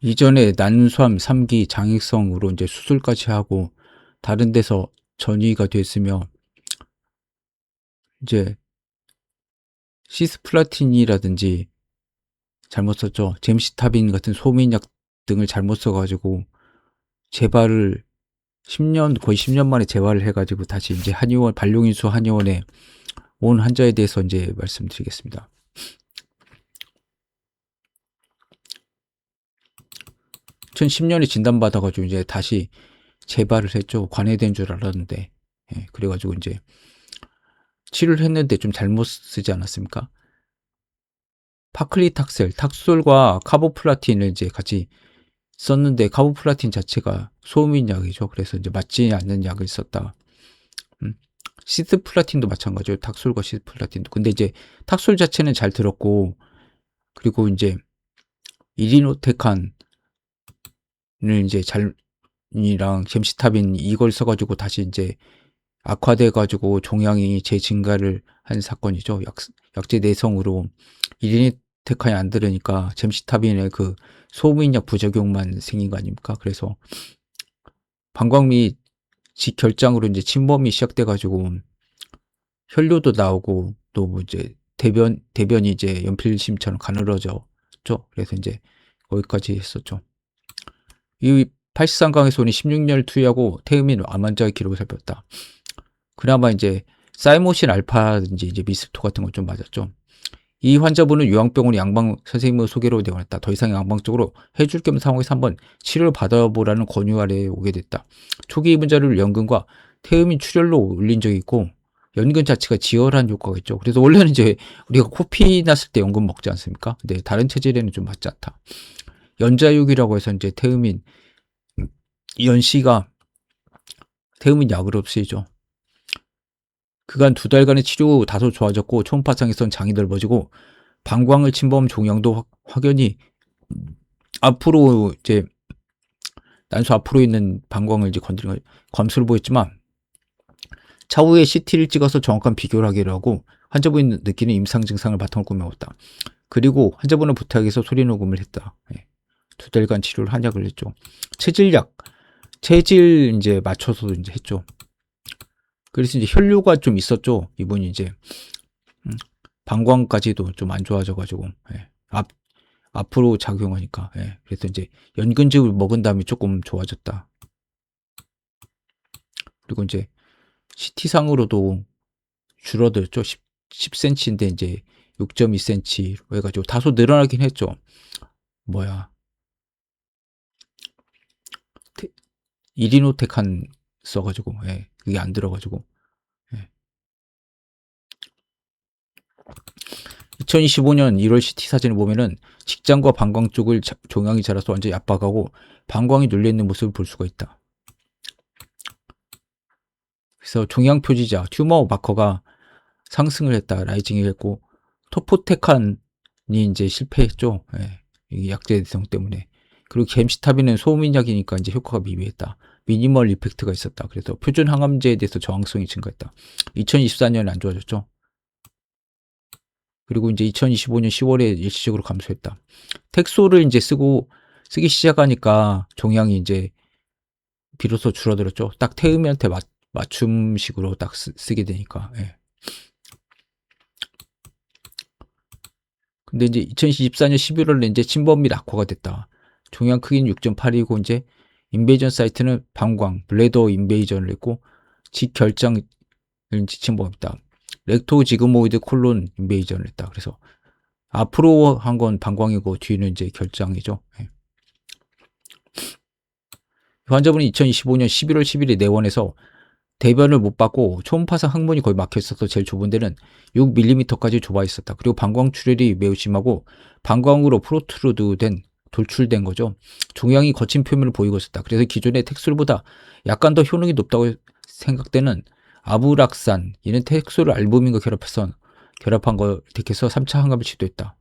이전에 난소암 3기 장익성으로 이제 수술까지 하고 다른 데서 전이가 됐으며 이제 시스플라틴이라든지 잘못 썼죠. 젬시타빈 같은 소민약 등을 잘못 써가지고 재발을 10년 거의 10년 만에 재발을 해가지고 다시 이제 한의원 반려인수 한의원에 온 환자에 대해서 이제 말씀드리겠습니다. 2010년에 진단받아가지고 이제 다시 재발을 했죠. 관해된 줄 알았는데 그래가지고 이제 치료를 했는데 좀 잘못 쓰지 않았습니까? 파클리탁셀, 탁솔과 카보플라틴을 이제 같이 썼는데 카보플라틴 자체가 소음인약이죠. 그래서 이제 맞지 않는 약을 썼다. 시스플라틴도 마찬가지예요. 탁솔과 시스플라틴도. 근데 이제 탁솔 자체는 잘 들었고 그리고 이제 이리노테칸을 이제 잘이랑 젬시타빈 이걸 써가지고 다시 이제 악화돼가지고 종양이 재증가를 한 사건이죠. 약제 내성으로 이리노테칸이 안 들으니까 젬시타빈의 그 소음인약 부작용만 생긴 거 아닙니까? 그래서 방광 및 직결장으로 이제 침범이 시작돼가지고 혈뇨도 나오고 또 뭐 이제 대변이 이제 연필심처럼 가늘어졌죠. 그래서 이제 거기까지 했었죠. 이 83강에서는 16년을 투여하고 태음인 암 환자의 기록을 살폈다. 그나마 이제 사이모신 알파든지 이제 미스토 같은 건 좀 맞았죠. 이 환자분은 요양병원 양방 선생님의 소개로 내원했다. 더 이상 양방 쪽으로 해줄 게 없는 상황에서 한번 치료를 받아보라는 권유 아래에 오게 됐다. 초기 입원자를 연근과 태음인 출혈로 올린 적이 있고 연근 자체가 지혈한 효과가 있죠. 그래서 원래는 이제 우리가 코피 났을 때 연근 먹지 않습니까? 근데 다른 체질에는 좀 맞지 않다. 연자육이라고 해서 이제 태음인 연씨가 태음인 약으로 쓰이죠. 그간 2달간의 치료 후 다소 좋아졌고 초음파상에선 장이 넓어지고 방광을 침범 종양도 확연히 앞으로 이제 난소 앞으로 있는 방광을 이제 건드리는 검수를 보였지만 차후에 CT를 찍어서 정확한 비교를 하기로 하고 환자분이 느끼는 임상 증상을 바탕으로 꾸며왔다. 그리고 환자분을 부탁해서 소리 녹음을 했다. 2달간 치료를 한약을 했죠. 체질 이제 맞춰서 이제 했죠. 그래서 이제 혈뇨가 좀 있었죠. 이분이 이제 방광까지도 좀 안 좋아져가지고 앞으로 작용하니까 그래서 이제 연근즙을 먹은 다음에 조금 좋아졌다. 그리고 이제 CT상으로도 줄어들었죠. 10cm인데 이제 6.2cm로 해가지고 다소 늘어나긴 했죠. 이리노테칸 써가지고 그게 안 들어가지고 2025년 1월 CT 사진을 보면은 직장과 방광 쪽을 종양이 자라서 완전히 압박하고 방광이 눌려있는 모습을 볼 수가 있다. 그래서 종양 표지자 튜머 마커가 상승을 했다. 라이징을 했고 토포테칸이 이제 실패했죠. 이 약제 내성 때문에. 그리고 겜시타빈은 소음인약이니까 이제 효과가 미비했다. 미니멀 이펙트가 있었다. 그래서 표준 항암제에 대해서 저항성이 증가했다. 2024년에 안 좋아졌죠. 그리고 이제 2025년 10월에 일시적으로 감소했다. 텍소를 이제 쓰기 시작하니까 종양이 이제 비로소 줄어들었죠. 딱 태음이한테 맞춤식으로 딱 쓰게 되니까. 근데 이제 2024년 11월에 이제 침범 및 악화가 됐다. 종양 크기는 6.8이고 이제 인베이전 사이트는 방광, 블레더 인베이전을 했고 직결장을 침범했다. 렉토지그모이드 콜론 인베이전을 했다. 그래서 앞으로 한 건 방광이고 뒤는 이제 결장이죠. 환자분이 2025년 11월 10일에 내원해서 대변을 못 받고 초음파상 항문이 거의 막혀 있어서 제일 좁은 데는 6mm까지 좁아 있었다. 그리고 방광 출혈이 매우 심하고 방광으로 프로트루드된 돌출된 거죠. 종양이 거친 표면을 보이고 있었다. 그래서 기존의 텍솔보다 약간 더 효능이 높다고 생각되는 아브락산, 이는 텍솔을 알부민과 결합한 걸 택해서 3차 항암을 시도했다.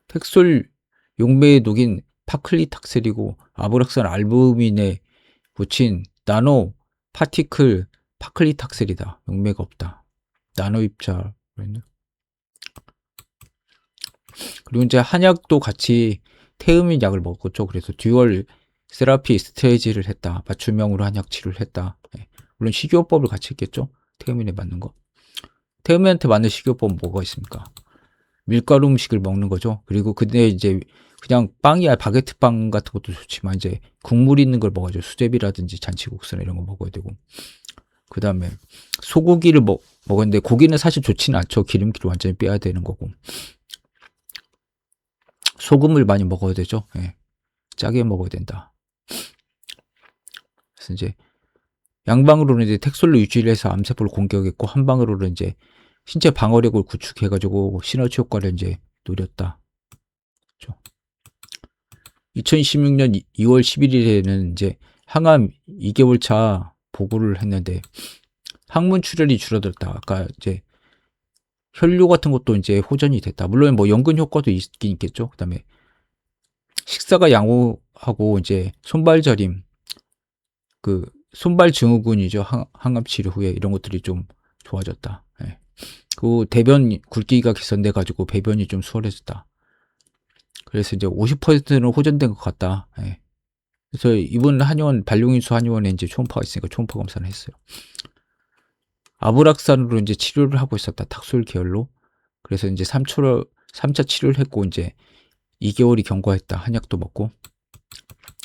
텍솔 용매에 녹인 파클리탁셀이고 아브락산 알부민에 붙인 나노 파티클 파클리탁셀이다. 용매가 없다. 나노 입자. 그리고 이제 한약도 같이 태음인 약을 먹었죠. 그래서 듀얼 세라피 스트레지를 했다. 맞춤형으로 한약 치료를 했다. 예. 물론 식이요법을 같이 했겠죠. 태음인에 맞는 거. 태음인한테 맞는 식이요법은 뭐가 있습니까? 밀가루 음식을 먹는 거죠. 그리고 근데 이제 그냥 빵이야 바게트 빵 같은 것도 좋지만 이제 국물 있는 걸 먹어야죠. 수제비라든지 잔치국수나 이런 거 먹어야 되고. 그 다음에 소고기를 먹었는데 고기는 사실 좋지는 않죠. 기름기를 완전히 빼야 되는 거고. 소금을 많이 먹어야 되죠. 예. 짜게 먹어야 된다. 그래서 이제 양방으로는 이제 택솔로 유지를 해서 암세포를 공격했고 한방으로는 이제 신체 방어력을 구축해가지고 시너지 효과를 이제 노렸다. 그렇죠. 2016년 2월 11일에는 이제 항암 2개월 차 보고를 했는데 항문 출혈이 줄어들었다. 아까 이제 혈뇨 같은 것도 이제 호전이 됐다. 물론 뭐 연근 효과도 있긴 있겠죠. 그다음에 식사가 양호하고 이제 손발 저림, 그 손발 증후군이죠. 항암 치료 후에 이런 것들이 좀 좋아졌다. 예. 그 대변 굵기가 개선돼 가지고 배변이 좀 수월해졌다. 그래서 이제 50%는 호전된 것 같다. 예. 그래서 이번 한의원 반려인수 한의원에 이제 초음파가 있으니까 초음파 검사를 했어요. 아브락산으로 이제 치료를 하고 있었다. 탁솔 계열로. 그래서 이제 3차 치료를 했고 이제 2개월이 경과했다. 한약도 먹고.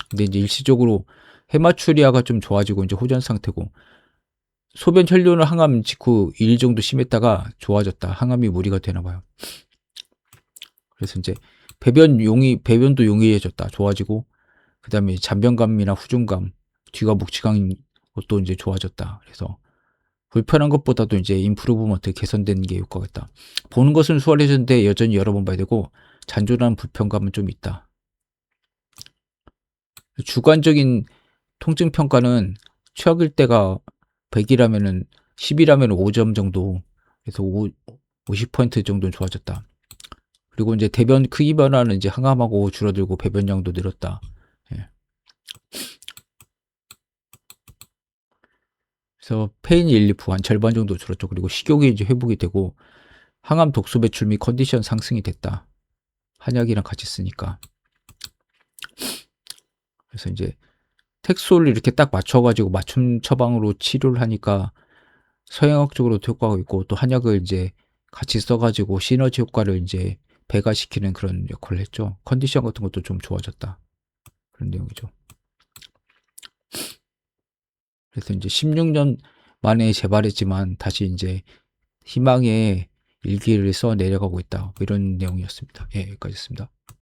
근데 이제 일시적으로 헤마추리아가 좀 좋아지고 이제 호전 상태고 소변 혈뇨는 항암 직후 2일 정도 심했다가 좋아졌다. 항암이 무리가 되나 봐요. 그래서 이제 배변도 용이해졌다. 좋아지고 그다음에 잔변감이나 후중감, 뒤가 묵직한 것도 이제 좋아졌다. 그래서 불편한 것보다도 이제 임프루브먼트 개선되는 게 효과가 있다. 보는 것은 수월해졌는데 여전히 여러 번 봐야 되고 잔존한 불편감은 좀 있다. 주관적인 통증 평가는 최악일 때가 100이라면은 10이라면 5점 정도. 그래서 50% 정도는 좋아졌다. 그리고 이제 대변 크기 변화는 이제 항암하고 줄어들고 배변량도 늘었다. 예. 그래서 페인 릴리프 한 절반 정도 줄었죠. 그리고 식욕이 이제 회복이 되고 항암 독소 배출 및 컨디션 상승이 됐다. 한약이랑 같이 쓰니까. 그래서 이제 택솔 이렇게 딱 맞춰가지고 맞춤 처방으로 치료를 하니까 서양학적으로도 효과가 있고 또 한약을 이제 같이 써가지고 시너지 효과를 이제 배가시키는 그런 역할을 했죠. 컨디션 같은 것도 좀 좋아졌다. 그런 내용이죠. 그래서 이제 16년 만에 재발했지만 다시 이제 희망의 일기를 써 내려가고 있다. 이런 내용이었습니다. 예, 여기까지였습니다.